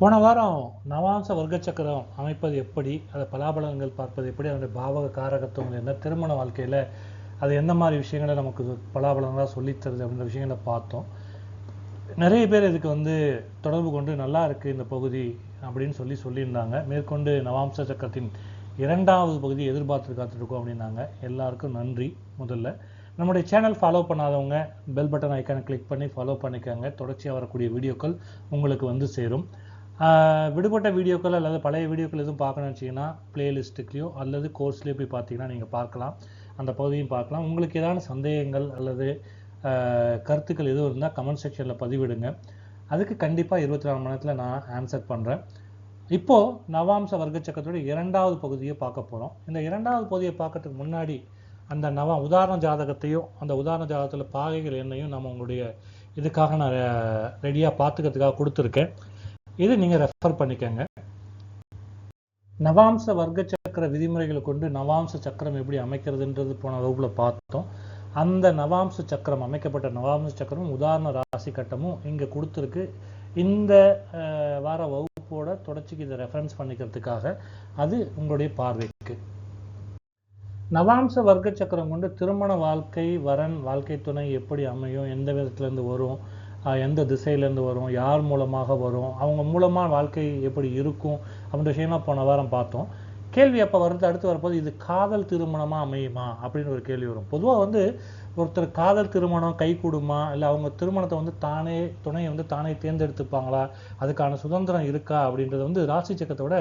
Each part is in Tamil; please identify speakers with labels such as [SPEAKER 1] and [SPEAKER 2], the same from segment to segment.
[SPEAKER 1] போன வாரம் நவாம்ச வர்க்க சக்கரம் அமைப்பது எப்படி, அதை பலாபலன்கள் பார்ப்பது எப்படி, அதனுடைய பாவக காரகத்துவங்கள் என்ன, திருமண வாழ்க்கையில் அது எந்த மாதிரி விஷயங்களை நமக்கு பலாபலங்களாக சொல்லித்தருது அப்படின்ற விஷயங்களை பார்த்தோம். நிறைய பேர் இதுக்கு தொடர்பு கொண்டு நல்லா இருக்குது இந்த பகுதி அப்படின்னு சொல்லியிருந்தாங்க. மேற்கொண்டு நவாம்ச சக்கரத்தின் 2வது பகுதி எதிர்பார்த்து காத்துருக்கோம் அப்படின்னாங்க. எல்லாருக்கும் நன்றி. முதல்ல நம்முடைய சேனல் ஃபாலோ பண்ணாதவங்க பெல் பட்டன் ஐக்கானை கிளிக் பண்ணி ஃபாலோ பண்ணிக்கோங்க. தொடர்ச்சியாக வரக்கூடிய வீடியோக்கள் உங்களுக்கு சேரும். விடுபட்ட வீடியோக்கள் அல்லது பழைய வீடியோக்கள் எதுவும் பார்க்கணும்னு வச்சிங்கன்னா பிளேலிஸ்ட்டுக்குலையோ அல்லது கோர்ஸ்லேயோ போய் பார்த்தீங்கன்னா நீங்கள் பார்க்கலாம், அந்த பகுதியும் பார்க்கலாம். உங்களுக்கு ஏதாவது சந்தேகங்கள் அல்லது கருத்துக்கள் எதுவும் இருந்தால் கமெண்ட் செக்ஷனில் பதிவிடுங்க. அதுக்கு கண்டிப்பாக 24 மணி நேரத்தில் நான் ஆன்சர் பண்ணுறேன். இப்போது நவாம்ச வர்க்க சக்கரத்துடைய 2வது பகுதியை பார்க்க போகிறோம். இந்த 2வது பகுதியை பார்க்கறதுக்கு முன்னாடி அந்த உதாரண ஜாதகத்தையும் அந்த உதாரண ஜாதகத்தில் பாகைகள் என்னையும் நம்ம உங்களுடைய இதுக்காக நான் ரெடியாக பார்த்துக்கிறதுக்காக கொடுத்துருக்கேன். இது நீங்கள் ரெஃபர் பண்ணிக்கோங்க. நவாம்ச வர்க்க சக்கர விதிமுறைகளை கொண்டு நவாம்ச சக்கரம் எப்படி அமைக்கிறதுன்றது போன வகுப்பில் பார்த்தோம். அந்த நவாம்ச சக்கரம் அமைக்கப்பட்ட நவாம்ச சக்கரம் உதாரண ராசி கட்டமும் இங்கே கொடுத்துருக்கு. இந்த வார வகுப்போட தொடர்ச்சிக்கு இதை ரெஃபரன்ஸ் பண்ணிக்கிறதுக்காக அது உங்களுடைய பார்வைக்கு. நவாம்ச வர்க்க சக்கரம் கொண்டு திருமண வாழ்க்கை, வரன், வாழ்க்கை துணை எப்படி அமையும், எந்த விதத்துலேருந்து வரும், எந்த திசையிலேருந்து வரும், யார் மூலமாக வரும், அவங்க மூலமாக வாழ்க்கை எப்படி இருக்கும் அப்படின்ற விஷயம்லாம் போன வாரம் பார்த்தோம். கேள்வி அப்போ அடுத்து வரப்போது இது காதல் திருமணமாக அமையுமா அப்படின்னு ஒரு கேள்வி வரும். பொதுவாக ஒருத்தர் காதல் திருமணம் கை கூடுமா, இல்லை அவங்க திருமணத்தை தானே துணையை தானே தேர்ந்தெடுத்துப்பாங்களா, அதுக்கான சுதந்திரம் இருக்கா அப்படின்றது ராசி சக்கரத்தோட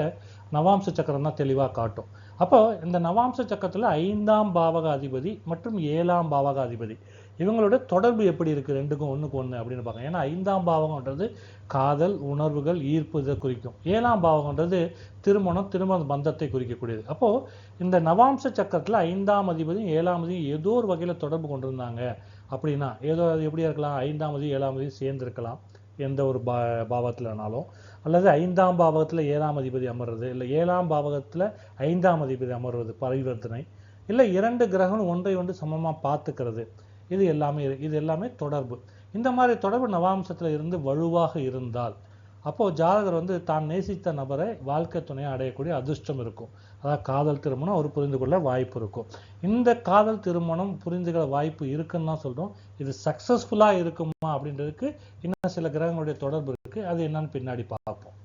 [SPEAKER 1] நவாம்ச சக்கரம் தான் தெளிவாக காட்டும். அப்போ இந்த நவாம்ச சக்கரத்தில் 5ஆம் பாவக அதிபதி மற்றும் 7ஆம் பாவக அதிபதி இவங்களோட தொடர்பு எப்படி இருக்குது, ரெண்டுக்கும் ஒன்றுக்கு ஒன்று அப்படின்னு பார்க்கலாம். ஏன்னா 5ஆம் பாவகன்றது காதல், உணர்வுகள், ஈர்ப்பு இதை குறிக்கும். 7ஆம் பாவகன்றது திருமண பந்தத்தை குறிக்கக்கூடியது. அப்போது இந்த நவாம்ச சக்கரத்தில் 5ஆம் அதிபதியும் 7ஆம் அதிபதியும் ஏதோ ஒரு வகையில் தொடர்பு கொண்டிருந்தாங்க அப்படின்னா ஏதோ அது எப்படியா இருக்கலாம், 5ஆம் அதிபதி 7ஆம் அதிபதி சேர்ந்திருக்கலாம் எந்த ஒரு பாவத்தில்னாலும், அல்லது 5ஆம் பாவகத்தில் 7ஆம் அதிபதி அமர்றது, இல்லை 7ஆம் பாவகத்தில் 5ஆம் அதிபதி அமர்வது பரிவர்த்தனை, இல்லை 2 கிரகம் ஒன்றை ஒன்று சமமாக பார்த்துக்கிறது, இது எல்லாமே தொடர்பு. இந்த மாதிரி தொடர்பு நவாம்சத்தில் இருந்து வலுவாக இருந்தால் அப்போது ஜாதகர் தான் நேசித்த நபரை வாழ்க்கை துணையை அடையக்கூடிய அதிர்ஷ்டம் இருக்கும். அதாவது காதல் திருமணம் அவர் புரிந்து கொள்ள வாய்ப்பு இருக்கும். இந்த காதல் திருமணம் புரிந்துகிற வாய்ப்பு இருக்குன்னு தான் சொல்கிறோம். இது சக்ஸஸ்ஃபுல்லாக இருக்குமா அப்படின்றதுக்கு இன்னும் சில கிரகங்களுடைய தொடர்பு இருக்குது. அது என்னன்னு பின்னாடி பார்ப்போம்.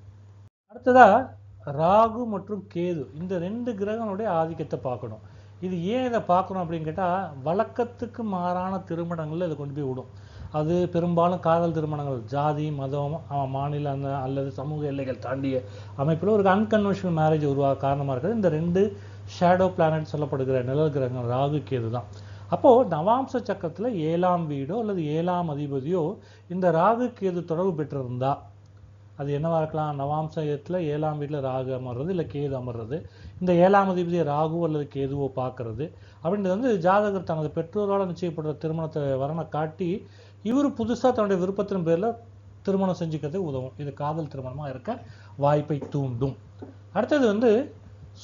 [SPEAKER 1] அடுத்ததாக ராகு மற்றும் கேது இந்த 2 கிரகங்களுடைய ஆதிக்கத்தை பார்க்கணும். இது ஏன் இதை பார்க்கணும் அப்படின்னு கேட்டால், வழக்கத்துக்கு மாறான திருமணங்களில் இதை கொண்டு போய் விடும். அது பெரும்பாலும் காதல் திருமணங்கள் ஜாதி, மதம், மாநில அல்லது சமூக எல்லைகள் தாண்டிய அமைப்பில் ஒரு அன்கன்வென்ஷனல் மேரேஜ் உருவாக காரணமாக இருக்கிறது இந்த 2 ஷேடோ பிளானட் சொல்லப்படுகிற நிழல் கிரகங்கள் ராகு கேது தான். அப்போது நவாம்ச சக்கரத்தில் 7ஆம் வீடோ அல்லது 7ஆம் அதிபதியோ இந்த ராகு கேது தொடர்பு பெற்றிருந்தா அது என்னவா இருக்கலாம், நவாம்சத்தில் 7ஆம் வீட்டில் ராகு அமர்றது இல்லை கேது அமர்றது, இந்த 7ஆம் அதிபதியை ராகு அல்லது கேதுவோ பார்க்கறது அப்படின்றது ஜாதகர் தனது பெற்றோரால் நிச்சயப்படுற திருமணத்தை வரனை காட்டி இவர் புதுசாக தன்னுடைய விருப்பத்தின் பேரில் திருமணம் செஞ்சுக்கிறதுக்கு உதவும். இது காதல் திருமணமாக இருக்க வாய்ப்பை தூண்டும். அடுத்தது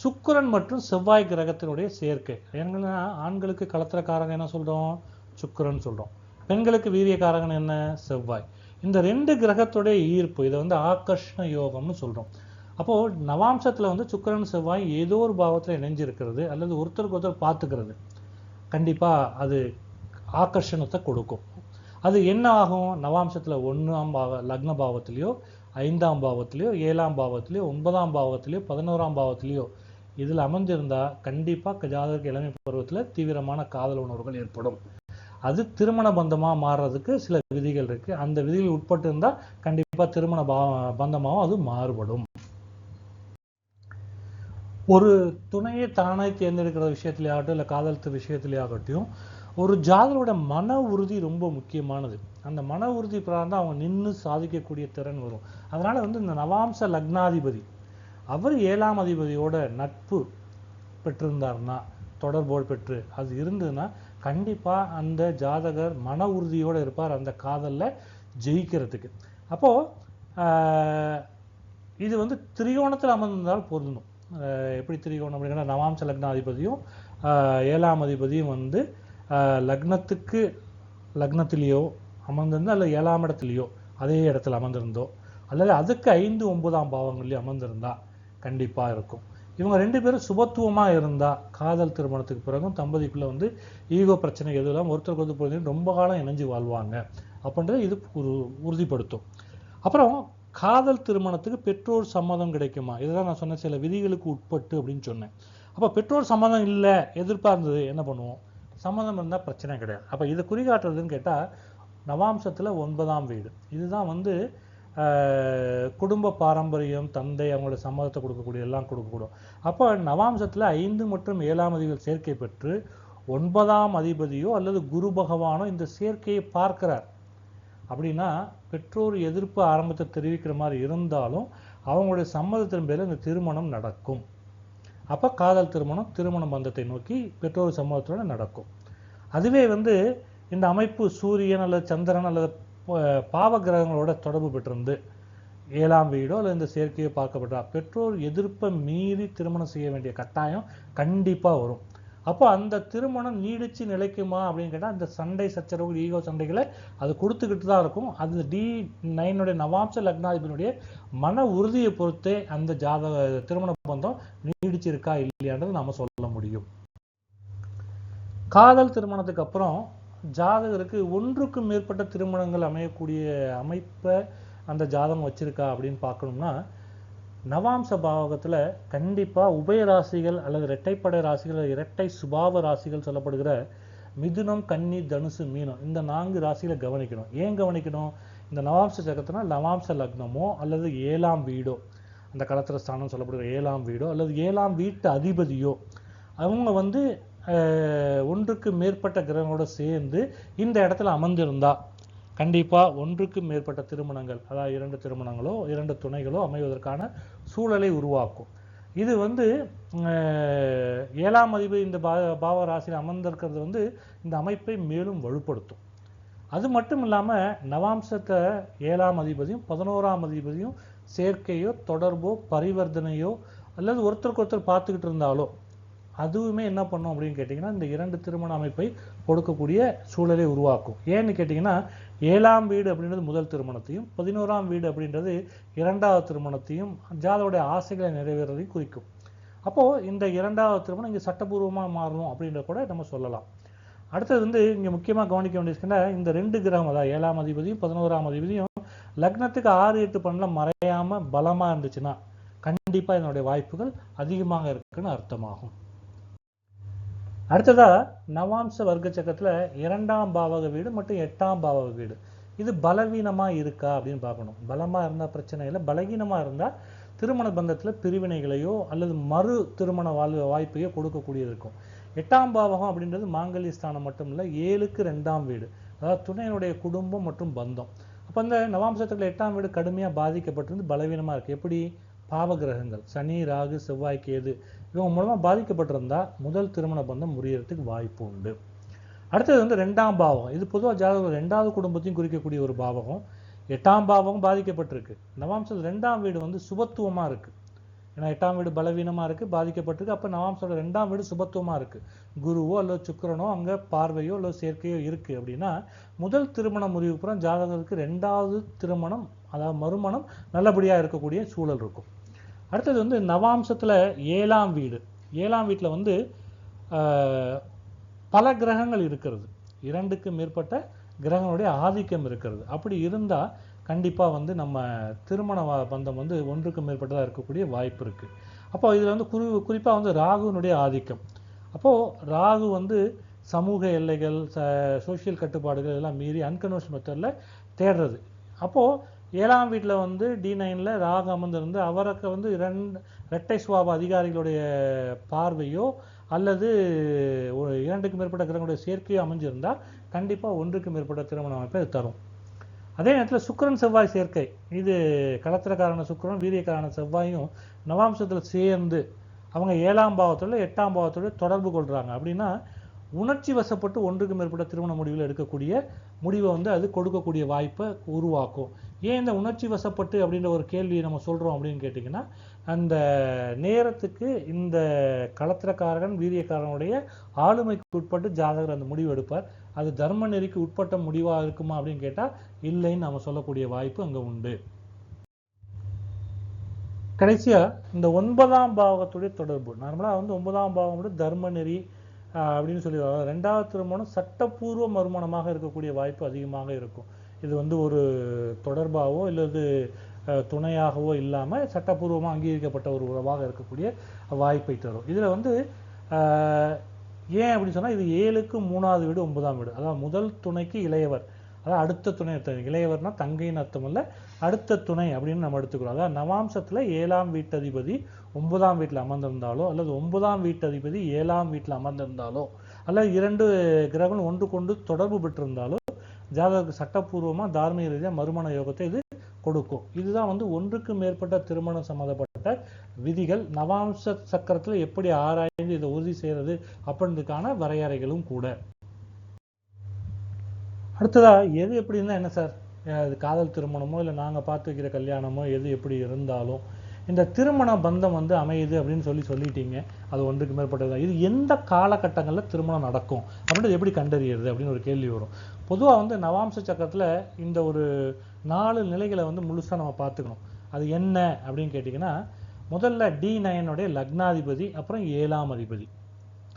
[SPEAKER 1] சுக்கிரன் மற்றும் செவ்வாய் கிரகத்தினுடைய சேர்க்கை. ஏன்னா ஆண்களுக்கு களத்திரக்காரங்க என்ன சொல்கிறோம், சுக்கிரன் சொல்கிறோம். பெண்களுக்கு வீரியக்காரகன் என்ன, செவ்வாய். இந்த 2 கிரகத்துடைய ஈர்ப்பு இதை ஆகர்ஷண யோகம்னு சொல்கிறோம். அப்போது நவாம்சத்தில் சுக்கிரன் செவ்வாய் ஏதோ ஒரு பாவத்தில் இணைஞ்சிருக்கிறது அல்லது ஒருத்தருக்கு ஒருத்தர் பார்த்துக்கிறது கண்டிப்பாக அது ஆகர்ஷணத்தை கொடுக்கும். அது என்ன ஆகும், நவாம்சத்தில் 1ஆம் லக்ன பாவத்திலையோ 5ஆம் பாவத்திலையோ 7ஆம் பாவத்திலையோ 9ஆம் பாவத்திலையோ 11ஆம் பாவத்திலையோ இதில் அமைஞ்சிருந்தால் கண்டிப்பாக ஜாதகருக்கு இளமை பருவத்தில் தீவிரமான காதல் உணர்வுகள் ஏற்படும். அது திருமண பந்தமாக மாறுறதுக்கு சில விதிகள் இருக்குது. அந்த விதிகள் உட்பட்டு இருந்தால் கண்டிப்பாக திருமண பந்தமாகவும் அது மாறுபடும். ஒரு துணையை தானே தேர்ந்தெடுக்கிற விஷயத்துலையாகட்டும் இல்லை காதல் விஷயத்துலையாகட்டும் ஒரு ஜாதகரோட மன உறுதி ரொம்ப முக்கியமானது. அந்த மன உறுதி பிரகாரம் தான் அவங்க நின்று சாதிக்கக்கூடிய திறன் வரும். அதனால் இந்த நவாம்ச லக்னாதிபதி அவர் 7ஆம் அதிபதியோட நட்பு பெற்றிருந்தார்னா, தொடர்போடு பெற்று அது இருந்ததுன்னா கண்டிப்பாக அந்த ஜாதகர் மன உறுதியோடு இருப்பார் அந்த காதலில் ஜெயிக்கிறதுக்கு. அப்போது இது திரிகோணத்தில் அமர்ந்திருந்தால் பொருந்தணும். எப்படி திரிகோணம் அப்படின்னா, நவாம்ச லக்னாதிபதியும் 7ஆம் அதிபதியும் லக்னத்திலேயோ அமர்ந்திருந்தோ அல்ல 7ஆம் இடத்துலையோ அதே இடத்துல அமர்ந்திருந்தோ அல்லது அதுக்கு 5, 9ஆம் பாவங்கள்லயும் அமர்ந்திருந்தா கண்டிப்பா இருக்கும். இவங்க 2 பேரும் சுபத்துவமா இருந்தா காதல் திருமணத்துக்கு பிறகும் தம்பதிக்குள்ள வந்து ஈகோ பிரச்சனை எதுவும் இல்லாம ஒருத்தருக்கு வந்து புரிஞ்சு ரொம்ப காலம் இணைஞ்சு வாழ்வாங்க அப்படின்றது இது உறுதிப்படுத்தும். அப்புறம் காதல் திருமணத்துக்கு பெற்றோர் சம்மதம் கிடைக்குமா? இதுதான் நான் சொன்ன சில விதிகளுக்கு உட்பட்டு அப்படின்னு சொன்னேன். அப்ப பெற்றோர் சம்மதம் இல்லை எதிர்பார்ந்தது என்ன பண்ணுவோம்? சம்மதம் இருந்தா பிரச்சனை கிடையாது. அப்ப இது குறிகாட்டுறதுன்னு கேட்டா நவாம்சத்துல 9ஆம் வீடு. இதுதான் வந்து குடும்ப பாரம்பரியம், தந்தை அவங்களோட சம்மதத்தை கொடுக்கக்கூடிய எல்லாம் கொடுக்கக்கூடும். அப்போ நவாம்சத்துல 5 மற்றும் 7ஆம் அதிபதிகள் சேர்க்கை பெற்று 9ஆம் அதிபதியோ அல்லது குரு பகவானோ இந்த சேர்க்கையை பார்க்கிறார் அப்படின்னா பெற்றோர் எதிர்ப்பு ஆரம்பத்தை தெரிவிக்கிற மாதிரி இருந்தாலும் அவங்களுடைய சம்மதத்தின் பேரில் இந்த திருமணம் நடக்கும். அப்போ காதல் திருமண பந்தத்தை நோக்கி பெற்றோர் சம்மதத்தோடு நடக்கும். அதுவே வந்து இந்த அமைப்பு சூரியன் அல்லது சந்திரன் அல்லது பாவ கிரகங்களோட தொடர்பு பெற்றிருந்து 7ஆம் வீடோ அல்லது இந்த சேர்க்கையோ பார்க்கப்பட்டா பெற்றோர் எதிர்ப்பை மீறி திருமணம் செய்ய வேண்டிய கட்டாயம் கண்டிப்பாக வரும். அப்போ அந்த திருமணம் நீடிச்சு நிலைக்குமா அப்படின்னு கேட்டால் அந்த சண்டை சச்சரவு ஈகோ சண்டைகளை அது கொடுத்துக்கிட்டு தான் இருக்கும். அது D9 நவாம்ச லக்னாதிபதியினுடைய மன உறுதியை பொறுத்தே அந்த திருமண பந்தம் நீடிச்சிருக்கா இல்லையான்றது நாம சொல்ல முடியும். காதல் திருமணத்துக்கு அப்புறம் ஜாதகருக்கு ஒன்றுக்கும் மேற்பட்ட திருமணங்கள் அமையக்கூடிய அமைப்பை அந்த ஜாதகம் வச்சிருக்கா அப்படின்னு பார்க்கணும்னா நவாம்ச பாவகத்துல கண்டிப்பா உபயராசிகள் அல்லது இரட்டைப்படை ராசிகள் இரட்டை சுபாவ ராசிகள் சொல்லப்படுகிற மிதுனம், கன்னி, தனுசு, மீனம் இந்த 4 ராசிகளை கவனிக்கணும். ஏன் கவனிக்கணும்? இந்த நவாம்ச சக்கரத்தினா நவாம்ச லக்னமோ அல்லது 7ஆம் வீடோ அந்த களத்திர ஸ்தானம் சொல்லப்படுகிற 7ஆம் வீடோ அல்லது 7ஆம் வீட்டு அதிபதியோ அவங்க வந்து ஒன்றுக்கு மேற்பட்ட கிரகங்களோட சேர்ந்து இந்த இடத்துல அமர்ந்திருந்தா கண்டிப்பா ஒன்றுக்கு மேற்பட்ட திருமணங்கள், அதாவது 2 திருமணங்களோ 2 துணைகளோ அமைவதற்கான சூழலை உருவாக்கும். இது வந்து 7ஆம் அதிபதி இந்த பாவ ராசியில் அமர்ந்திருக்கிறது வந்து இந்த அமைப்பை மேலும் வலுப்படுத்தும். அது மட்டும் இல்லாம நவாம்சத்தை 7ஆம் அதிபதியும் 11ஆம் அதிபதியும் சேர்க்கையோ தொடர்போ பரிவர்த்தனையோ அல்லது ஒருத்தருக்கு ஒருத்தர் பார்த்துக்கிட்டு இருந்தாலோ அதுவுமே என்ன பண்ணும் அப்படின்னு கேட்டிங்கன்னா இந்த 2 திருமண அமைப்பை கொடுக்கக்கூடிய சூழலை உருவாக்கும். ஏன்னு கேட்டிங்கன்னா 7ஆம் வீடு அப்படின்றது முதல் திருமணத்தையும் 11ஆம் வீடு அப்படின்றது 2வது திருமணத்தையும் ஜாதகருடைய ஆசைகளை நிறைவேறதையும் குறிக்கும். அப்போ இந்த 2வது திருமணம் இங்கே சட்டபூர்வமாக மாறணும் அப்படின்ற கூட நம்ம சொல்லலாம். அடுத்தது வந்து இங்கே முக்கியமாக கவனிக்க வேண்டியிருக்குன்னா இந்த 2 கிரகம் அதாவது 7ஆம் அதிபதியும் 11ஆம் அதிபதியும் லக்னத்துக்கு 6, 8, 12 மறையாம பலமா இருந்துச்சுன்னா கண்டிப்பா இதனுடைய வாய்ப்புகள் அதிகமாக இருக்குன்னு அர்த்தமாகும். அடுத்ததா நவாம்ச வர்க்க சக்கரத்துல 2ஆம் பாவக வீடு மற்றும் 8ஆம் பாவக வீடு இது பலவீனமா இருக்கா அப்படின்னு பார்க்கணும். பலமா இருந்தா பிரச்சனை இல்லை, பலவீனமா இருந்தா திருமண பந்தத்துல பிரிவினைகளையோ அல்லது மறு திருமண வாய்ப்பையோ கொடுக்கக்கூடியது இருக்கும். 8ஆம் பாவகம் அப்படின்றது மாங்கல்ய ஸ்தானம் மட்டும் இல்லை, 7க்கு 2ஆம் வீடு அதாவது துணையினுடைய குடும்பம் மற்றும் பந்தம். அப்போ அந்த நவாம்சத்துல 8ஆம் வீடு கடுமையா பாதிக்கப்பட்டிருந்து பலவீனமா இருக்கு. எப்படி? பாவகிரகங்கள் சனி, ராகு, செவ்வாய், கேது இவங்க மூலமா பாதிக்கப்பட்டிருந்தா முதல் திருமண பந்தம் முறியறதுக்கு வாய்ப்பு உண்டு. அடுத்தது வந்து 2ஆம் பாவகம். இது பொதுவாக ஜாதகம் 2வது குடும்பத்தையும் குறிக்கக்கூடிய ஒரு பாவகம். 8ஆம் பாவகம் பாதிக்கப்பட்டிருக்கு. நவாம்சத்துல 2ஆம் வீடு வந்து சுபத்துவமா இருக்கு. ஏன்னா 8ஆம் வீடு பலவீனமா இருக்கு, பாதிக்கப்பட்டிருக்கு. அப்ப நவாம்சோட 2ஆம் வீடு சுபத்துவமா இருக்கு. குருவோ அல்லது சுக்கிரனோ அங்க பார்வையோ அல்லது சேர்க்கையோ இருக்கு அப்படின்னா முதல் திருமண முறிவு புறம் ஜாதகருக்கு 2வது திருமணம் அதாவது மறுமணம் நல்லபடியா இருக்கக்கூடிய சூழல் இருக்கும். அடுத்தது வந்து நவாம்சத்துல 7ஆம் வீடு. 7ஆம் வீட்டுல வந்து பல கிரகங்கள் இருக்கிறது, 2க்கு மேற்பட்ட கிரகங்களுடைய ஆதிக்கம் இருக்கிறது. அப்படி இருந்தா கண்டிப்பா வந்து நம்ம திருமண பந்தம் வந்து ஒன்றுக்கு மேற்பட்டதா இருக்கக்கூடிய வாய்ப்பு இருக்கு. அப்போ இதுல வந்து குறிப்பா வந்து ராகுனுடைய ஆதிக்கம். அப்போ ராகு வந்து சமூக எல்லைகள், சோசியல் கட்டுப்பாடுகள் எல்லாம் மீறி அன்கன்வென்ஷனல் மெத்தட்ல தேடுறது. அப்போ 7ஆம் வீட்டில் வந்து D9ல ராகு அமர்ந்திருந்து அவருக்கு வந்து 2 இரட்டை சுபாவ அதிகாரிகளுடைய பார்வையோ அல்லது 2க்கு மேற்பட்ட கிரகங்களுடைய சேர்க்கையோ அமைஞ்சிருந்தா கண்டிப்பா ஒன்றுக்கு மேற்பட்ட திருமண அமைப்பை தரும். அதே நேரத்தில் சுக்கிரன் செவ்வாய் சேர்க்கை, இது களத்திரக்காரன சுக்கிரன் வீரியக்காரன செவ்வாயும் நவாம்சத்தில் சேர்ந்து அவங்க 7ஆம் பாவத்தோட 8ஆம் பாவத்தோட தொடர்பு கொள்றாங்க அப்படின்னா உணர்ச்சி வசப்பட்டு ஒன்றுக்கு மேற்பட்ட திருமண முடிவில் எடுக்கக்கூடிய முடிவை வந்து அது கொடுக்கக்கூடிய வாய்ப்பை உருவாக்கும். ஏன் இந்த உணர்ச்சி வசப்பட்டு அப்படின்ற ஒரு கேள்வியை நம்ம சொல்றோம் அப்படின்னு கேட்டிங்கன்னா அந்த நேரத்துக்கு இந்த களத்திரக்காரன் வீரியக்காரனுடைய ஆளுமைக்கு உட்பட்டு ஜாதகர் அந்த முடிவு எடுப்பார். அது தர்ம நெறிக்கு உட்பட்ட முடிவா இருக்குமா அப்படின்னு கேட்டா இல்லைன்னு நம்ம சொல்லக்கூடிய வாய்ப்பு அங்க உண்டு. கடைசியா இந்த 9ஆம் பாவத்துடைய தொடர்பு. நார்மலா வந்து 9ஆம் பாவம் தர்ம நெறி அப்படின்னு சொல்லி 2வது திருமணம் சட்டப்பூர்வ மறுமணமாக இருக்கக்கூடிய வாய்ப்பு அதிகமாக இருக்கும். இது வந்து ஒரு தொடர்பாகவோ இல்லது துணையாகவோ இல்லாமல் சட்டப்பூர்வமாக அங்கீகரிக்கப்பட்ட ஒரு உறவாக இருக்கக்கூடிய வாய்ப்பை தரும். இதில் வந்து ஏன் அப்படின்னு சொன்னால் இது 7க்கு 3வது வீடு 9ஆம் வீடு, அதாவது முதல் துணைக்கு இளையவர், அதாவது அடுத்த துணை. இளையவர்னா தங்கைன்னு அர்த்தம் இல்லை, அடுத்த துணை அப்படின்னு நம்ம எடுத்துக்கிறோம். அதாவது நவாம்சத்தில் 7ஆம் வீட்டதிபதி 9ஆம் வீட்டில் அமர்ந்திருந்தாலோ அல்லது 9ஆம் வீட்டதிபதி 7ஆம் வீட்டில் அமர்ந்திருந்தாலோ அல்லது 2 கிரகங்கள் ஒன்று கொண்டு தொடர்பு பெற்றிருந்தாலோ ஜாதகருக்கு சட்டப்பூர்வமாக தார்மீக ரீதியாக மறுமண யோகத்தை இது கொடுக்கும். இதுதான் வந்து ஒன்றுக்கு மேற்பட்ட திருமணம் சம்மந்தப்பட்ட விதிகள். நவாம்ச சக்கரத்தில் எப்படி ஆராய்ந்து இதை உறுதி செய்யறது அப்படின்றதுக்கான வரையறைகளும் கூட. அடுத்ததா எது எப்படி இருந்தால் என்ன சார், அது காதல் திருமணமோ இல்லை நாங்கள் பார்த்து வைக்கிற கல்யாணமோ எது எப்படி இருந்தாலும் இந்த திருமண பந்தம் வந்து அமையுது அப்படின்னு சொல்லிட்டீங்க, அது ஒன்றுக்கு மேற்பட்டது. இது எந்த காலகட்டங்களில் திருமணம் நடக்கும் அப்படின்றது எப்படி கண்டறியறது அப்படின்னு ஒரு கேள்வி வரும். பொதுவாக வந்து நவாம்ச சக்கரத்தில் இந்த ஒரு 4 நிலைகளை வந்து முழுசாக நம்ம பார்த்துக்கணும். அது என்ன அப்படின்னு கேட்டிங்கன்னா, முதல்ல D9 லக்னாதிபதி, அப்புறம் 7ஆம் அதிபதி,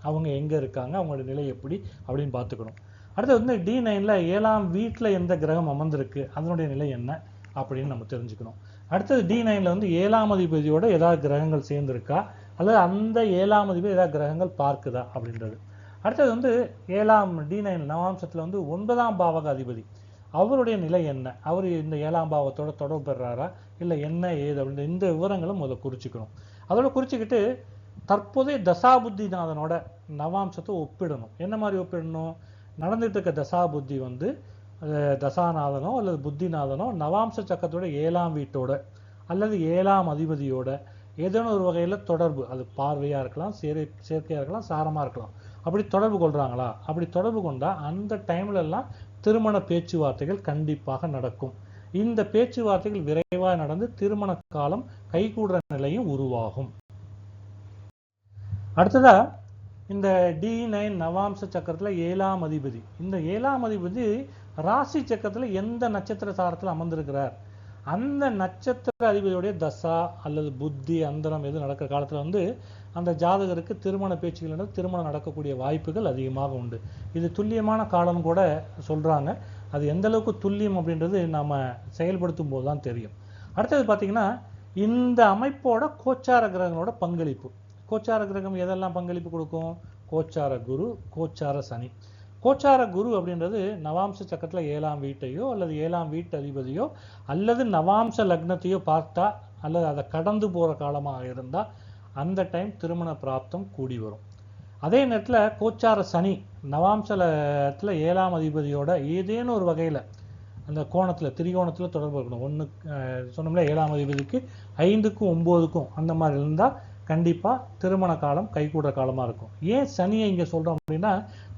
[SPEAKER 1] அவங்க எங்கே இருக்காங்க, அவங்களோட நிலை எப்படி அப்படின்னு பார்த்துக்கணும். அடுத்து வந்து D9 7ஆம் வீட்டில் எந்த கிரகம் அமர்ந்திருக்கு அதனுடைய நிலை என்ன அப்படின்னு நம்ம தெரிஞ்சுக்கணும். அடுத்தது D9 வந்து 7ஆம் அதிபதியோட ஏதாவது கிரகங்கள் சேர்ந்துருக்கா அல்லது அந்த 7ஆம் அதிபதி ஏதாவது கிரகங்கள் பார்க்குதா அப்படின்றது. அடுத்தது வந்து D9 நவாம்சத்தில் வந்து 9ஆம் பாவக அதிபதி, அவருடைய நிலை என்ன, அவர் இந்த 7ஆம் பாவத்தோட தொடர்பு பெறாரா இல்லை என்ன ஏது அப்படின்ற இந்த விவரங்களும் முதல்ல குறிச்சிக்கணும். அதோட குறிச்சிக்கிட்டு தற்போதைய தசாபுத்திநாதனோட நவாம்சத்தை ஒப்பிடணும். என்ன மாதிரி ஒப்பிடணும், நடந்துட்டு இருக்க தசாபுத்தி வந்து தசாநாதனோ அல்லது புத்திநாதனோ நவாம்ச சக்கரத்தோட 7ஆம் வீட்டோட அல்லது 7ஆம் அதிபதியோட ஏதேனும் ஒரு வகையில் தொடர்பு, அது பார்வையாக இருக்கலாம், சேர்க்கையாக இருக்கலாம், சாரமாக இருக்கலாம், அப்படி தொடர்பு கொள்கிறாங்களா. அப்படி தொடர்பு கொண்டால் அந்த டைம்ல எல்லாம் திருமண பேச்சுவார்த்தைகள் கண்டிப்பாக நடக்கும். இந்த பேச்சுவார்த்தைகள் விரைவாக நடந்து திருமண காலம் கைகூடுற நிலையும் உருவாகும். அடுத்ததா இந்த D9 நவாம்ச சக்கரத்தில் 7ஆம் அதிபதி, இந்த 7ஆம் அதிபதி ராசி சக்கரத்தில் எந்த நட்சத்திர சாரத்தில் அமர்ந்திருக்கிறார், அந்த நட்சத்திர அதிபதியுடைய தசா அல்லது புத்தி அந்தரம் எது நடக்கிற காலத்தில் வந்து அந்த ஜாதகருக்கு திருமண பேச்சுகள் திருமணம் நடக்கக்கூடிய வாய்ப்புகள் அதிகமாக உண்டு. இது துல்லியமான காலம் கூட சொல்கிறாங்க. அது எந்த அளவுக்கு துல்லியம் அப்படின்றது நம்ம செயல்படுத்தும் போது தான் தெரியும். அடுத்தது பார்த்தீங்கன்னா இந்த அமைப்போட கோச்சார கிரகங்களோட பங்களிப்பு. கோச்சார கிரகம் எதெல்லாம் பங்களிப்பு கொடுக்கும், கோச்சார குரு, கோச்சார சனி. கோச்சார குரு அப்படின்றது நவாம்ச சக்கரத்தில் 7ஆம் வீட்டையோ அல்லது 7ஆம் வீட்டு அதிபதியோ அல்லது நவாம்ச லக்னத்தையோ பார்த்தா அல்லது அதை கடந்து போகிற காலமாக இருந்தால் அந்த டைம் திருமண பிராப்தம் கூடி வரும். அதே நேரத்தில் கோச்சார சனி நவாம்சத்தில் 7ஆம் அதிபதியோட ஏதேனும் ஒரு வகையில் அந்த கோணத்தில் திரிகோணத்தில் தொடர்பு இருக்கணும். ஒன்று சொன்னோம்ல 7ஆம் அதிபதிக்கு 5க்கும் 9க்கும் அந்த மாதிரி இருந்தால் கண்டிப்பாக திருமண காலம் கைகூடுற காலமாக இருக்கும். ஏன் சனியை இங்கே சொல்கிறோம் அப்படின்னா,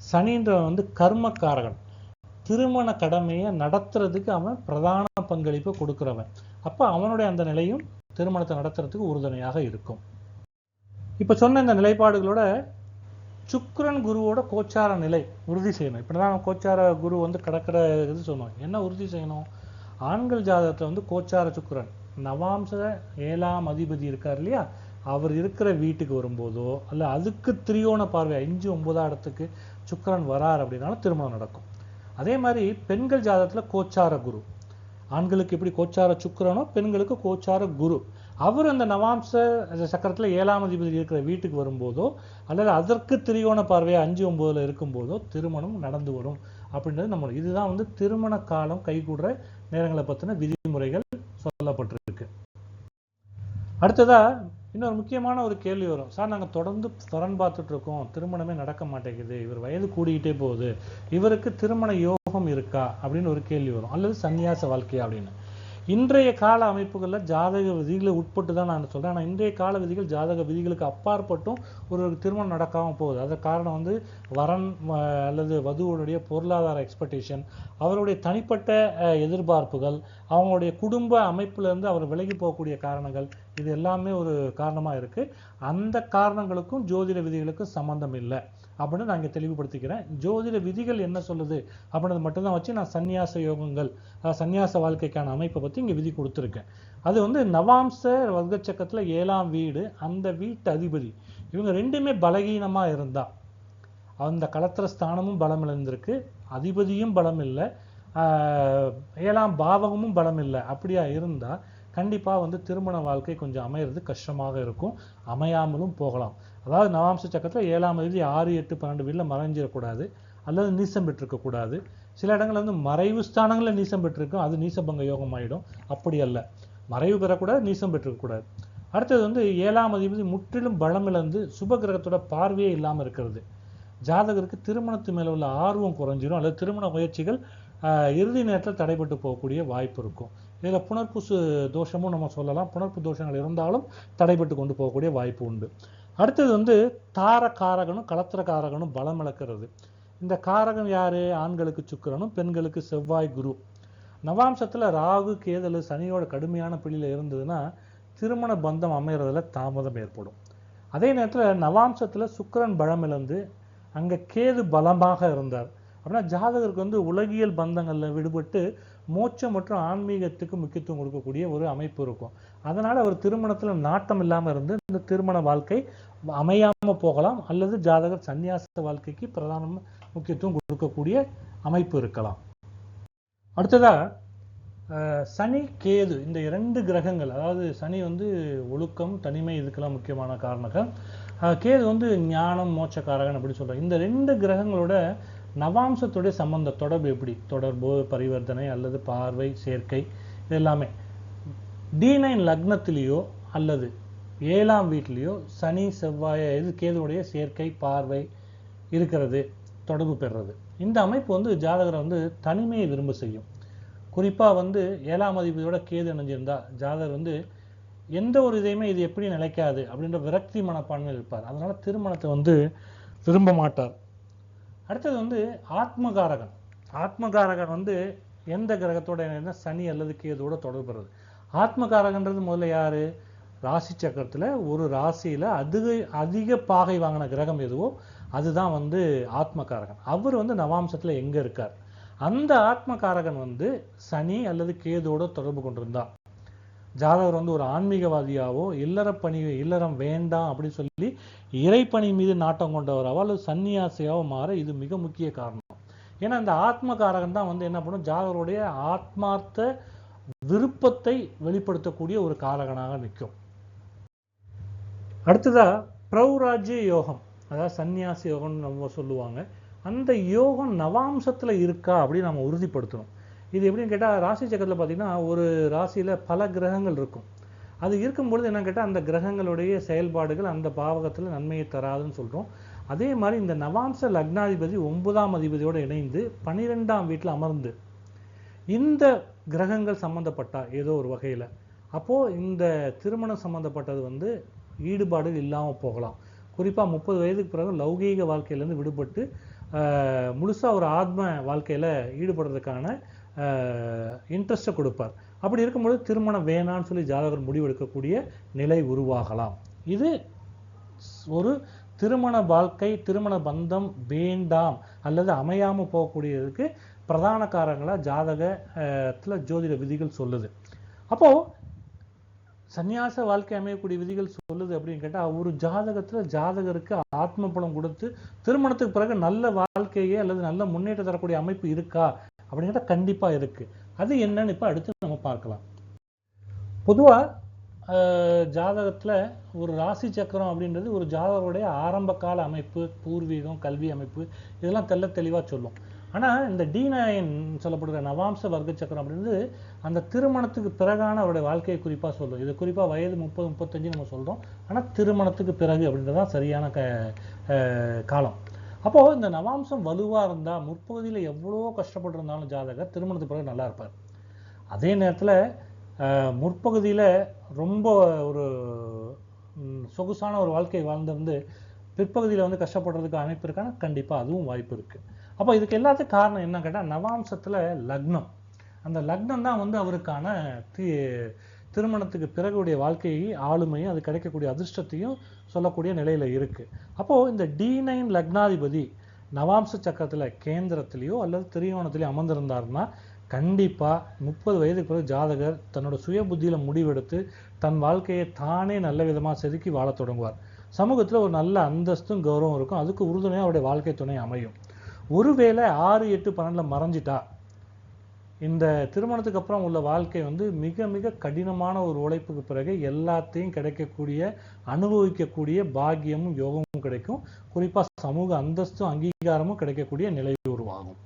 [SPEAKER 1] சனின்ற வந்து கர்மக்காரகன், திருமண கடமையை நடத்துறதுக்கு அவன் பிரதான பங்களிப்பை கொடுக்குறவன். அப்போ அவனுடைய அந்த நிலையும் திருமணத்தை நடத்துறதுக்கு உறுதுணையாக இருக்கும். இப்போ சொன்ன இந்த நிலைப்பாடுகளோட சுக்கிரன் குருவோட கோச்சார நிலை உறுதி செய்யணும். இப்படிதான் கோச்சார குரு வந்து கடக்கிற இது சொன்னோம். என்ன உறுதி செய்யணும், ஆண்கள் ஜாதகத்தில் வந்து கோச்சார சுக்கிரன் நவாம்ச 7ஆம் அதிபதி இருக்கார் இல்லையா, அவர் இருக்கிற வீட்டுக்கு வரும்போதோ அல்ல அதுக்கு திரியோண பார்வை 5, 9ஆம் இடத்துக்கு சுக்கிரன் வரார் அப்படின்னாலும் திருமணம் நடக்கும். அதே மாதிரி பெண்கள் ஜாதகத்தில் கோச்சார குரு, ஆண்களுக்கு எப்படி கோச்சார சுக்கிரனோ பெண்களுக்கு கோச்சார குரு, அவர் அந்த நவாம்ச சக்கரத்தில் 7ஆம் அதிபதி இருக்கிற வீட்டுக்கு வரும்போதோ அல்லது அதற்கு திரியோண பார்வையை 5, 9ல் இருக்கும்போதோ திருமணம் நடந்து வரும் அப்படின்றது நம்ம. இதுதான் வந்து திருமண காலம் கைகூடுற நேரங்களை பற்றின விதிமுறைகள் சொல்லப்பட்டிருக்கு. அடுத்ததா இன்னொரு முக்கியமான ஒரு கேள்வி வரும், சார் நாங்கள் தொடர்ந்து வரன் பார்த்துட்டு இருக்கோம், திருமணமே நடக்க மாட்டேங்குது, இவர் வயது கூடிக்கிட்டே போகுது, இவருக்கு திருமண யோகம் இருக்கா அப்படின்னு ஒரு கேள்வி வரும், அல்லது சன்னியாச வாழ்க்கையா அப்படின்னு. இன்றைய கால அமைப்புகளில் ஜாதக விதிகளை உட்பட்டு தான் நான் சொல்கிறேன். ஆனால் இன்றைய கால விதிகள் ஜாதக விதிகளுக்கு அப்பாற்பட்டும் ஒரு திருமணம் நடக்காமல் போகுது. அதற்கு காரணம் வந்து வரன் அல்லது வதுவுடைய பொருளாதார எக்ஸ்பெக்டேஷன், அவருடைய தனிப்பட்ட எதிர்பார்ப்புகள், அவங்களுடைய குடும்ப அமைப்பிலிருந்து அவர் விலகி போகக்கூடிய காரணங்கள், இது எல்லாமே ஒரு காரணமாக இருக்குது. அந்த காரணங்களுக்கும் ஜோதிட விதிகளுக்கும் சம்மந்தம் இல்லை. அப்படின்னு நான் இங்கே தெளிவுபடுத்திக்கிறேன். ஜோதிட விதிகள் என்ன சொல்லுது அப்படின்றது மட்டும்தான் வச்சு நான் சந்நியாச யோகங்கள், சந்நியாச வாழ்க்கைக்கான அமைப்பை பற்றி இங்கே விதி கொடுத்துருக்கேன். அது வந்து நவாம்ச வர்க்க சக்கரத்தில் 7ஆம் வீடு, அந்த வீட்டு அதிபதி இவங்க ரெண்டுமே பலகீனமாக இருந்தா, அந்த களத்திர ஸ்தானமும் பலம் இழந்திருக்கு, அதிபதியும் பலம் இல்லை, 7ஆம் பாவகமும் பலம் இல்லை. அப்படியா இருந்தால் கண்டிப்பாக வந்து திருமண வாழ்க்கை கொஞ்சம் அமையிறது கஷ்டமாக இருக்கும், அமையாமலும் போகலாம். அதாவது நவாம்ச சக்கரத்தில் 7ஆம் அதிபதி 6, 8, 12 வீட்டில் மறைஞ்சிடக்கூடாது அல்லது நீசம் பெற்றிருக்கக்கூடாது. சில இடங்களில் வந்து மறைவு ஸ்தானங்களில் நீசம் பெற்றிருக்கும், அது நீசபங்க யோகம் ஆகிடும். அப்படி அல்ல, மறைவு பெறக்கூடாது, நீசம் பெற்றிருக்கக்கூடாது. அடுத்தது வந்து 7ஆம் அதிபதி முற்றிலும் பலம் இழந்து சுப கிரகத்தோட பார்வையே இல்லாமல் இருக்கிறது. ஜாதகருக்கு திருமணத்து மேலே உள்ள ஆர்வம் குறைஞ்சிடும் அல்லது திருமண முயற்சிகள் இறுதி நேரத்தில் தடைபட்டு போகக்கூடிய வாய்ப்பு இருக்கும். இதில் புனர்பூசு தோஷமும் நம்ம சொல்லலாம், புனர்ப்பு தோஷங்கள் இருந்தாலும் தடைபட்டு கொண்டு போகக்கூடிய வாய்ப்பு உண்டு. அடுத்தது வந்து தார காரகனும் களத்திர காரகனும் பலம் இழக்கிறது. இந்த காரகம் யாரு? ஆண்களுக்கு சுக்கிரனும் பெண்களுக்கு செவ்வாய் குரு. நவாம்சத்தில் ராகு கேது சனியோட கடுமையான பிடியில் இருந்ததுன்னா திருமண பந்தம் அமைகிறதுல தாமதம் ஏற்படும். அதே நேரத்தில் நவாம்சத்தில் சுக்கிரன் பலம் இழந்து அங்கே கேது பலமாக இருந்தார் அப்படின்னா ஜாதகருக்கு வந்து உலகியல் பந்தங்களில் விடுபட்டு மோட்சம் மற்றும் ஆன்மீகத்துக்கு முக்கியத்துவம் கொடுக்கக்கூடிய ஒரு அமைப்பு இருக்கும். அதனால் அவர் திருமணத்தில் நாட்டம் இல்லாமல் இருந்து இந்த திருமண வாழ்க்கை அமையாமல் போகலாம், அல்லது ஜாதகர் சந்நியாச வாழ்க்கைக்கு பிரதான முக்கியத்துவம் கொடுக்கக்கூடிய அமைப்பு இருக்கலாம். அடுத்ததாக சனி கேது இந்த 2 கிரகங்கள், அதாவது சனி வந்து ஒழுக்கம் தனிமை இதுக்கெல்லாம் முக்கியமான காரணங்கள், கேது வந்து ஞானம் மோட்சக்காரகன் அப்படி சொல்கிறேன். இந்த 2 கிரகங்களோட நவாம்சத்துடைய சம்பந்த தொடர்பு எப்படி? தொடர்பு, பரிவர்த்தனை அல்லது பார்வை, சேர்க்கை, இது எல்லாமே D9 லக்னத்திலேயோ அல்லது 7ஆம் வீட்டிலேயோ சனி செவ்வாய் இது கேதுவுடைய சேர்க்கை பார்வை இருக்கிறது, தொடர்பு பெறுறது. இந்த அமைப்பு வந்து ஜாதகரை வந்து தனிமையை விரும்ப செய்யும். குறிப்பாக வந்து 7ஆம் அதிபதியோட கேது இணைஞ்சிருந்தா ஜாதகர் வந்து எந்த ஒரு இதையுமே இது எப்படி நிலைக்காது அப்படின்ற விரக்தி மனப்பான்மையில் இருப்பார். அதனால திருமணத்தை வந்து விரும்ப மாட்டார். அடுத்தது வந்து ஆத்மகாரகன். ஆத்மகாரகன் வந்து எந்த கிரகத்தோட என்ன சனி அல்லது கேதுவோட தொடர்பு பெறுறது. ஆத்மகாரகன்றது முதல்ல யாரு? ராசி சக்கரத்தில் ஒரு ராசியில் அதிக பாகை வாங்கின கிரகம் எதுவோ அதுதான் வந்து ஆத்மகாரகன். அவர் வந்து நவாம்சத்தில் எங்கே இருக்கார்? அந்த ஆத்மகாரகன் வந்து சனி அல்லது கேதுவோட தொடர்பு கொண்டிருந்தா ஜாதகர் வந்து ஒரு ஆன்மீகவாதியாவோ இல்லறம் வேண்டாம் அப்படின்னு சொல்லி இறைப்பணி மீது நாட்டம் கொண்டவராவோ அல்லது சன்னியாசியாவோ மாற இது மிக முக்கிய காரணம். ஏன்னா இந்த ஆத்மகாரகன் தான் வந்து என்ன பண்ணும், ஜாதகருடைய ஆத்மார்த்த விருப்பத்தை வெளிப்படுத்தக்கூடிய ஒரு காரகனாக நிற்கும். அடுத்ததா பிரௌராஜ்ய யோகம், அதாவது சன்னியாசி யோகம்னு நம்ம சொல்லுவாங்க. அந்த யோகம் நவாம்சத்தில் இருக்கா அப்படின்னு நம்ம உறுதிப்படுத்தணும். இது எப்படின்னு கேட்டால் ராசி சக்கரத்தில் பார்த்தீங்கன்னா ஒரு ராசியில் பல கிரகங்கள் இருக்கும். அது இருக்கும்பொழுது என்ன கேட்டால் அந்த கிரகங்களுடைய செயல்பாடுகள் அந்த பாவகத்தில் நன்மையை தராதுன்னு சொல்கிறோம். அதே மாதிரி இந்த நவாம்ச லக்னாதிபதி 9ஆம் அதிபதியோடு இணைந்து 12ஆம் வீட்டில் அமர்ந்து இந்த கிரகங்கள் சம்மந்தப்பட்டா ஏதோ ஒரு வகையில் அப்போது இந்த திருமணம் சம்மந்தப்பட்டது வந்து ஈடுபாடு இல்லாமல் போகலாம். குறிப்பாக 30 வயதுக்கு பிறகு லௌகீக வாழ்க்கையிலேருந்து விடுபட்டு முழுசாக ஒரு ஆத்ம வாழ்க்கையில் ஈடுபடுறதுக்கான இன்ட்ரெஸ்ட்டை கொடுப்பார். அப்படி இருக்கும்பொழுது திருமணம் வேணான்னு சொல்லி ஜாதகர் முடிவெடுக்கக்கூடிய நிலை உருவாகலாம். இது ஒரு திருமண வாழ்க்கை, திருமண பந்தம் வேண்டாம் அல்லது அமையாமல் போகக்கூடியதுக்கு பிரதான காரணங்களாக ஜாதகத்தில் ஜோதிட விதிகள் சொல்லுது. அப்போது சன்னியாச வாழ்க்கை அமையக்கூடிய விதிகள் சொல்லுது அப்படின்னு கேட்டால் ஒரு ஜாதகத்தில் ஜாதகருக்கு ஆத்ம பலம் கொடுத்து திருமணத்துக்கு பிறகு நல்ல வாழ்க்கையே அல்லது நல்ல முன்னேற்றம் தரக்கூடிய அமைப்பு இருக்கா அப்படின்னு கேட்டால் கண்டிப்பாக இருக்குது. அது என்னன்னு இப்போ அடுத்து நம்ம பார்க்கலாம். பொதுவாக ஜாதகத்தில் ஒரு ராசி சக்கரம் அப்படின்றது ஒரு ஜாதகருடைய ஆரம்ப கால அமைப்பு, பூர்வீகம், கல்வி அமைப்பு இதெல்லாம் தெளிவாக சொல்லும். ஆனால் இந்த D9 சொல்லப்படுகிற நவாம்ச வர்க்க சக்கரம் அப்படின்றது அந்த திருமணத்துக்கு பிறகான அவருடைய வாழ்க்கையை குறிப்பாக சொல்லும். இது குறிப்பாக வயது 30, 35 நம்ம சொல்கிறோம். ஆனால் திருமணத்துக்கு பிறகு அப்படின்றதான் சரியான காலம். அப்போது இந்த நவாம்சம் வலுவாக இருந்தால் முற்பகுதியில் எவ்வளோ கஷ்டப்பட்டிருந்தாலும் ஜாதகர் திருமணத்துக்கு பிறகு நல்லா இருப்பார். அதே நேரத்தில் முற்பகுதியில் ரொம்ப ஒரு சொகுசான ஒரு வாழ்க்கை வாழ்ந்து பிற்பகுதியில் வந்து கஷ்டப்படுறதுக்கு அமைப்பு இருக்கான கண்டிப்பாக அதுவும் வாய்ப்பு இருக்குது. அப்போ இதுக்கு எல்லாத்துக்கும் காரணம் என்ன கேட்டால் நவாம்சத்தில் லக்னம். அந்த லக்னம் தான் வந்து அவருக்கான திருமணத்துக்கு பிறகுடைய வாழ்க்கையை ஆளுமையும் அது கிடைக்கக்கூடிய அதிர்ஷ்டத்தையும் சொல்லக்கூடிய நிலையில இருக்கு. அப்போ இந்த D9 லக்னாதிபதி நவாம்ச சக்கரத்துல கேந்திரத்திலேயோ அல்லது திரிகோணத்திலேயோ அமர்ந்திருந்தாருன்னா கண்டிப்பா 30 வயதுக்கு பிறகு ஜாதகர் தன்னோட சுய புத்தியில முடிவெடுத்து தன் வாழ்க்கையை தானே நல்ல விதமா செதுக்கி வாழத் தொடங்குவார். சமூகத்துல ஒரு நல்ல அந்தஸ்தும் கௌரவம் இருக்கும். அதுக்கு உறுதுணையா அவருடைய வாழ்க்கை துணை அமையும். ஒருவேளை 6, 8, 12ல மறைஞ்சிட்டா இந்த திருமணத்துக்கு அப்புறம் உள்ள வாழ்க்கை வந்து மிக மிக கடினமான ஒரு உழைப்புக்கு பிறகு எல்லாத்தையும் கிடைக்கக்கூடிய அனுபவிக்கக்கூடிய பாக்கியமும் யோகமும் கிடைக்கும். குறிப்பா சமூக அந்தஸ்தும் அங்கீகாரமும் கிடைக்கக்கூடிய நிலை உருவாகும்.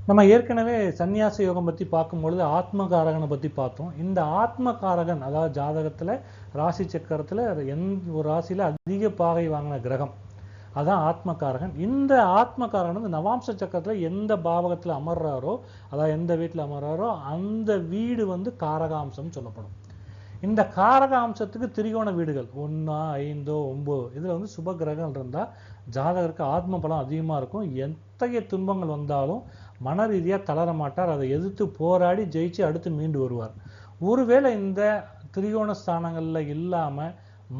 [SPEAKER 1] நம்ம ஏற்கனவே சன்னியாச யோகம் பத்தி பார்க்கும்பொழுது ஆத்மகாரகனை பத்தி பார்த்தோம். இந்த ஆத்மகாரகன் அதாவது ஜாதகத்துல ராசி சக்கரத்துல ஒரு ராசியில அதிக பாகை வாங்கின கிரகம் அதான் ஆத்மகாரகன். இந்த ஆத்மகாரகன் வந்து நவாம்ச சக்கரத்துல எந்த பாவகத்துல அமர்றாரோ, அதாவது எந்த வீட்டுல அமர்றாரோ அந்த வீடு வந்து காரகாம்சம் சொல்லப்படும். இந்த காரகாம்சத்துக்கு திரிகோண வீடுகள் 1, 5, 9 இதுல வந்து சுப கிரகங்கள் இருந்தா ஜாதகருக்கு ஆத்ம பலம் அதிகமா இருக்கும். எத்தகைய துன்பங்கள் வந்தாலும் மன ரீதியா தளர மாட்டார். அதை எதிர்த்து போராடி ஜெயிச்சு அடுத்து மீண்டு வருவார். ஒருவேளை இந்த திரிகோண ஸ்தானங்கள்ல இல்லாம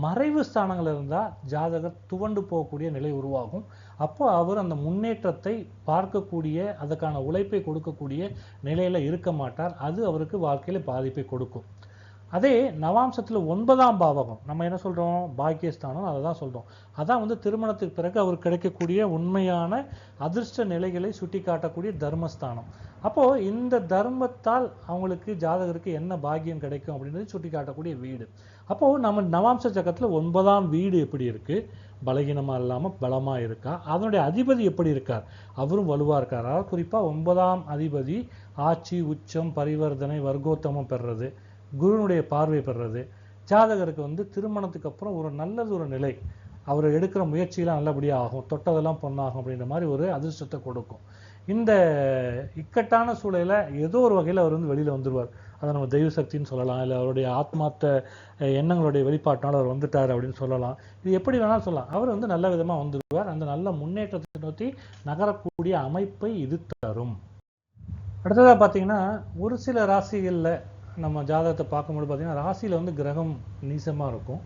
[SPEAKER 1] மறைவு ஸ்தானங்கள் இருந்தா ஜாதகர் துவண்டு போகக்கூடிய நிலை உருவாகும். அப்போ அவர் அந்த முன்னேற்றத்தை பார்க்கக்கூடிய அதற்கான உழைப்பை கொடுக்கக்கூடிய நிலையில இருக்க மாட்டார். அது அவருக்கு வாழ்க்கையில பாதிப்பை கொடுக்கும். அதே நவாம்சத்துல 9ஆம் பாவகம் நம்ம என்ன சொல்றோம், பாக்கியஸ்தானம், அதை தான் சொல்றோம். அதான் வந்து திருமணத்துக்கு பிறகு அவருக்கு கிடைக்கக்கூடிய உண்மையான அதிர்ஷ்ட நிலைகளை சுட்டி காட்டக்கூடிய தர்மஸ்தானம். அப்போ இந்த தர்மத்தால் அவங்களுக்கு ஜாதகருக்கு என்ன பாக்கியம் கிடைக்கும் அப்படின்றது சுட்டி காட்டக்கூடிய வீடு. அப்போ நம்ம நவாம்ச சக்கரத்துல 9ஆம் வீடு எப்படி இருக்கு, பலகீனமா இல்லாம பலமா இருக்கா, அதனுடைய அதிபதி எப்படி இருக்கார், அவரும் வலுவா இருக்காரா. குறிப்பா 9ஆம் அதிபதி ஆட்சி, உச்சம், பரிவர்த்தனை, வர்க்கோத்தமம் பெறுறது, குருனுடைய பார்வை பெறுறது ஜாதகருக்கு வந்து திருமணத்துக்கு அப்புறம் ஒரு நல்லது ஒரு நிலை, அவர் எடுக்கிற முயற்சியெல்லாம் நல்லபடியாக ஆகும், தொட்டதெல்லாம் பொண்ணாகும் அப்படின்ற மாதிரி ஒரு அதிர்ஷ்டத்தை கொடுக்கும். இந்த இக்கட்டான சூழல ஏதோ ஒரு வகையில் அவர் வந்து வெளியில வந்துருவார். அதை நம்ம தெய்வ சக்தின்னு சொல்லலாம், இல்லை அவருடைய ஆத்மார்த்த எண்ணங்களுடைய வெளிப்பாட்டினால் அவர் வந்துட்டார் அப்படின்னு சொல்லலாம். இது எப்படி வேணாலும் சொல்லலாம். அவர் வந்து நல்ல விதமா வந்துருவார். அந்த நல்ல முன்னேற்றத்தை நோக்கி நகரக்கூடிய அமைப்பை இது தரும். அடுத்ததா பார்த்தீங்கன்னா ஒரு சில ராசிகள்ல நம்ம ஜாதகத்தை பார்க்கும்போது பார்த்தீங்கன்னா ராசியில வந்து கிரகம் நீசமா இருக்கும்.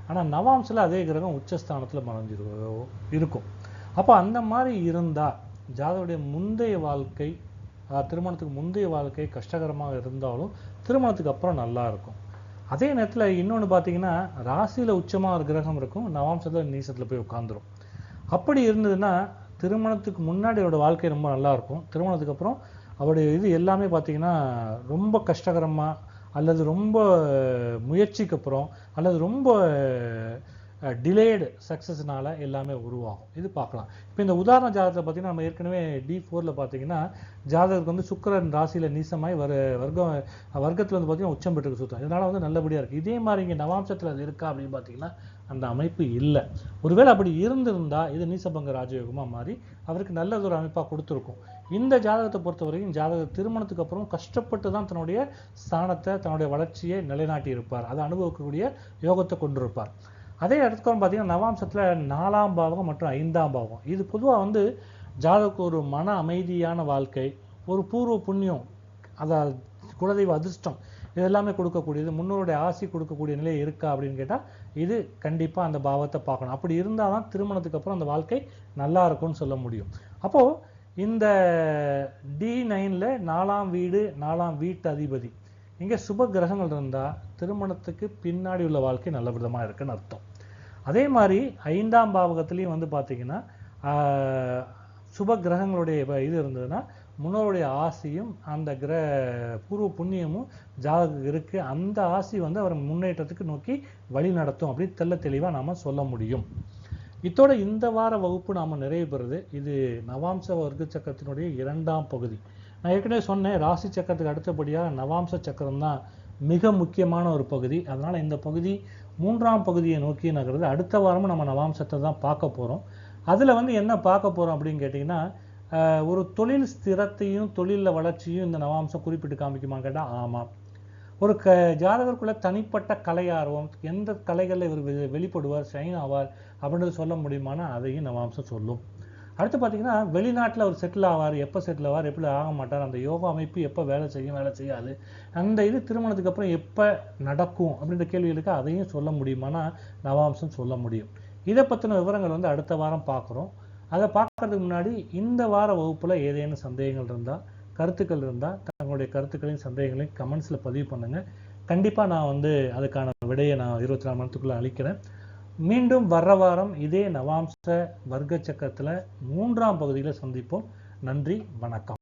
[SPEAKER 1] ஆனா நவாம்சில் அதே கிரகம் உச்சஸ்தானத்துல இருக்கும். அப்போ அந்த மாதிரி இருந்தா ஜாதகருடைய முந்தைய வாழ்க்கை, திருமணத்துக்கு முந்தைய வாழ்க்கை கஷ்டகரமாக இருந்தாலும் திருமணத்துக்கு அப்புறம் நல்லா இருக்கும். அதே நேரத்துல இன்னொன்னு பார்த்தீங்கன்னா ராசியில உச்சமா ஒரு கிரகம் இருக்கும், நவாம்சத்துல நீசத்துல போய் உட்கார்ந்துரும். அப்படி இருந்ததுன்னா திருமணத்துக்கு முன்னாடி அவரோட வாழ்க்கை ரொம்ப நல்லா இருக்கும். திருமணத்துக்கு அப்புறம் அவருடைய இது எல்லாமே பார்த்தீங்கன்னா ரொம்ப கஷ்டகரமா அல்லது ரொம்ப முயற்சிக்கு அப்புறம் அல்லது ரொம்ப டிலேடு சக்ஸஸ்னால எல்லாமே உருவாகும். இது பார்க்கலாம். இப்போ இந்த உதாரண ஜாதகத்தை பார்த்தீங்கன்னா நம்ம ஏற்கனவே D4ல பார்த்தீங்கன்னா ஜாதகருக்கு வந்து சுக்கிரன் ராசியில நீசமாய் வர்க்கத்துல வந்து பார்த்தீங்கன்னா உச்சம் பெற்று சுத்தம், இதனால வந்து நல்லபடியா இருக்கு. இதே மாதிரி இங்கே நவாம்சத்துல அது இருக்கா அப்படின்னு பார்த்தீங்கன்னா அந்த அமைப்பு இல்லை. ஒருவேளை அப்படி இருந்திருந்தா இது நீசபங்க ராஜயோகமா மாறி அவருக்கு நல்லது ஒரு அமைப்பா கொடுத்துருக்கும். இந்த ஜாதகத்தை பொறுத்த வரைக்கும் ஜாதக திருமணத்துக்கு அப்புறம் கஷ்டப்பட்டு தான் தன்னுடைய ஸ்தானத்தை தன்னுடைய வளர்ச்சியை நிலைநாட்டி இருப்பார். அதை அனுபவிக்கக்கூடிய யோகத்தை கொண்டிருப்பார். அதே இடத்துக்கு பார்த்தீங்கன்னா நவாம்சத்துல 4ஆம் பாவகம் மற்றும் 5ஆம் பாவகம் இது பொதுவாக வந்து ஜாதகருக்கு ஒரு மன அமைதியான வாழ்க்கை, ஒரு பூர்வ புண்ணியம், அதாவது குலதெய்வ அதிர்ஷ்டம் இதெல்லாமே கொடுக்கக்கூடியது, முன்னோருடைய ஆசி கொடுக்கக்கூடிய நிலை இருக்கா அப்படின்னு கேட்டால் இது கண்டிப்பாக அந்த பாவத்தை பார்க்கணும். அப்படி இருந்தால் தான் திருமணத்துக்கு அப்புறம் அந்த வாழ்க்கை நல்லா இருக்கும்னு சொல்ல முடியும். அப்போது இந்த D9ல 4ஆம் வீடு 4ஆம் வீட்டு அதிபதி இங்கே சுப கிரகங்கள் இருந்தால் திருமணத்துக்கு பின்னாடி உள்ள வாழ்க்கை நல்ல விதமாக இருக்குன்னு அர்த்தம். அதே மாதிரி 5ஆம் பாவகத்துலேயும் வந்து பார்த்தீங்கன்னா சுப கிரகங்களுடைய இது இருந்ததுன்னா முன்னோருடைய ஆசையும் அந்த பூர்வ புண்ணியமும் ஜாதகம் இருக்கு. அந்த ஆசி வந்து அவர் முன்னேற்றத்துக்கு நோக்கி வழி நடத்தும் அப்படின்னு தெள்ள தெளிவாக நாம சொல்ல முடியும். இத்தோட இந்த வார வகுப்பு நாம நிறைவு பெறுது. இது நவாம்ச வர்க்க சக்கரத்தினுடைய 2ஆம் பகுதி. நான் ஏற்கனவே சொன்னேன் ராசி சக்கரத்துக்கு அடுத்தபடியாக நவாம்ச சக்கரம் தான் மிக முக்கியமான ஒரு பகுதி. அதனால இந்த பகுதி 3ஆம் பகுதியை நோக்கி நகருது. அடுத்த வாரமும் நம்ம நவாம்சத்தை தான் பார்க்க போறோம். அதுல வந்து என்ன பார்க்க போறோம் அப்படின்னு கேட்டீங்கன்னா ஒரு தொழில் ஸ்திரத்தையும் தொழில வளர்ச்சியும் இந்த நவாம்சம் குறிப்பிட்டு காமிக்குமான்னு கேட்டால் ஆமாம். ஒரு ஜாதகருக்குள்ள தனிப்பட்ட கலை ஆர்வம், எந்த கலைகளில் இவர் வெளிப்படுவார், ஷைன் ஆவார் அப்படின்றது சொல்ல முடியுமானா அதையும் நவாம்சம் சொல்லும். அடுத்து பார்த்தீங்கன்னா வெளிநாட்டில் அவர் செட்டில் ஆவார், எப்போ செட்டில் ஆவார், எப்படி ஆக மாட்டார், அந்த யோகா அமைப்பு எப்போ வேலை செய்யும் வேலை செய்யாது, அந்த இது திருமணத்துக்கு அப்புறம் எப்போ நடக்கும் அப்படின்ற கேள்விகளுக்கு அதையும் சொல்ல முடியுமானா நவாம்சம் சொல்ல முடியும். இதை பற்றின விவரங்கள் வந்து அடுத்த வாரம் பார்க்குறோம். அதை பார்க்கறதுக்கு முன்னாடி இந்த வார வகுப்பில் ஏதேனும் சந்தேகங்கள் இருந்தால், கருத்துக்கள் இருந்தால் தங்களுடைய கருத்துக்களையும் சந்தேகங்களையும் கமெண்ட்ஸில் பதிவு பண்ணுங்கள். கண்டிப்பாக நான் வந்து அதுக்கான விடையை நான் 24 மணி நேரத்துக்குள்ளே அளிக்கிறேன். மீண்டும் வர்ற வாரம் இதே நவாம்ச வர்க்க சக்கரத்தில் 3ஆம் பகுதியில் சந்திப்போம். நன்றி, வணக்கம்.